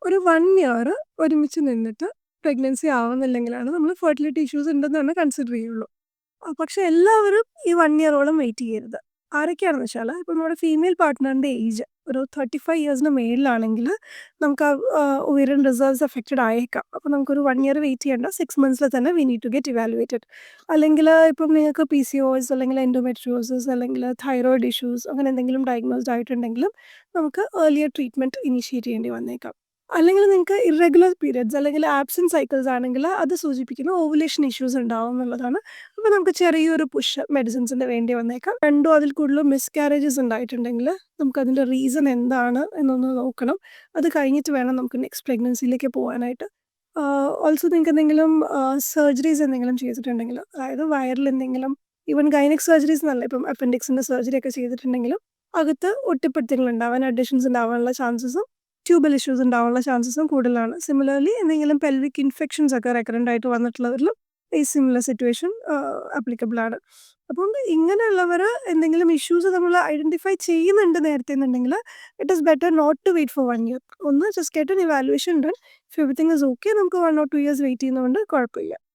ഒരു 1 ഇയർ ഒരുമിച്ച് നിന്നിട്ട് പ്രഗ്നൻസി ആവുന്നില്ലെങ്കിലാണ് നമ്മൾ ഫെർട്ടിലിറ്റി ഇഷ്യൂസ് ഉണ്ടെന്ന് തന്നെ കൺസിഡർ ചെയ്യുള്ളൂ. പക്ഷെ എല്ലാവരും ഈ 1 ഇയറോളം വെയിറ്റ് ചെയ്യരുത്. ആരൊക്കെയാണെന്ന് വെച്ചാൽ ഇപ്പം നമ്മുടെ ഫീമെയിൽ പാർട്ട്ണറിൻ്റെ ഏജ് ഒരു 35 ഇയേഴ്സിന് മേളിലാണെങ്കിൽ നമുക്ക് ഉയരൻ റിസർവ്സ് അഫക്റ്റഡ് ആയേക്കാം. അപ്പോൾ നമുക്കൊരു 1 ഇയർ വെയിറ്റ് ചെയ്യേണ്ട, 6 മന്ത്സിൽ തന്നെ we need to get evaluated. അല്ലെങ്കിൽ ഇപ്പം നിങ്ങൾക്ക് PCOS അല്ലെങ്കിൽ എൻഡോമെട്രിയോസിസ് അല്ലെങ്കിൽ തൈറോയിഡ് ഇഷ്യൂസ് അങ്ങനെ എന്തെങ്കിലും ഡയഗ്നോസ്ഡ് ആയിട്ടുണ്ടെങ്കിലും നമുക്ക് ഏർലിയർ ട്രീറ്റ്മെൻറ്റ് ഇനിഷ്യേറ്റ് ചെയ്യേണ്ടി വന്നേക്കാം. അല്ലെങ്കിൽ നിങ്ങൾക്ക് ഇറഗുലർ പീരിയഡ്സ് അല്ലെങ്കിൽ ആബ്സെന്റ് സൈക്കിൾസ് ആണെങ്കിൽ അത് സൂചിപ്പിക്കുന്ന ഓവുലേഷൻ ഇഷ്യൂസ് ഉണ്ടാവും എന്നുള്ളതാണ്. അപ്പോൾ നമുക്ക് ചെറിയൊരു പുഷ് മെഡിസിൻസിൻ്റെ വേണ്ടി വന്നേക്കാം. 2 അതിൽ കൂടുതൽ മിസ്കാരേജസ് ഉണ്ടായിട്ടുണ്ടെങ്കിൽ നമുക്കതിൻ്റെ റീസൺ എന്താണ് എന്നൊന്ന് നോക്കണം. അത് കഴിഞ്ഞിട്ട് വേണം നമുക്ക് നെക്സ്റ്റ് പ്രഗ്നൻസിയിലേക്ക് പോകാനായിട്ട്. ഓൾസോ നിങ്ങൾക്ക് എന്തെങ്കിലും സർജറീസ് എന്തെങ്കിലും ചെയ്തിട്ടുണ്ടെങ്കിൽ, അതായത് വയറിൽ എന്തെങ്കിലും ഈവൻ ഗൈനക് സർജറീസ് എന്നല്ല, ഇപ്പം അപ്പൻഡിക്സിൻ്റെ സർജറി ഒക്കെ ചെയ്തിട്ടുണ്ടെങ്കിലും അകത്ത് ഒട്ടിപ്പിടുത്തങ്ങൾ ഉണ്ടാവാൻ, അഡിഷൻസ് ഉണ്ടാവാനുള്ള ചാൻസസും ട്യൂബൽ ഇഷ്യൂസ് ഉണ്ടാവാനുള്ള ചാൻസസും കൂടുതലാണ്. സിമിലർലി എന്തെങ്കിലും പെൽവിക് ഇൻഫെക്ഷൻസ് ഒക്കെ റെക്കറൻ്റ് ആയിട്ട് വന്നിട്ടുള്ളവരിലും ഈ സിമിലർ സിറ്റുവേഷൻ ആപ്ലിക്കബിൾ ആണ്. അപ്പം ഇങ്ങനെയുള്ളവർ എന്തെങ്കിലും ഇഷ്യൂസ് നമ്മൾ ഐഡൻറ്റിഫൈ ചെയ്യുന്നുണ്ട് നേരത്തെ എന്നുണ്ടെങ്കിൽ it is better not to wait for 1 year. ഒന്ന് just get an evaluation done. If everything is okay നമുക്ക് 1 or 2 ഇയേഴ്സ് വെയിറ്റ് ചെയ്യുന്നതുകൊണ്ട് കുഴപ്പമില്ല.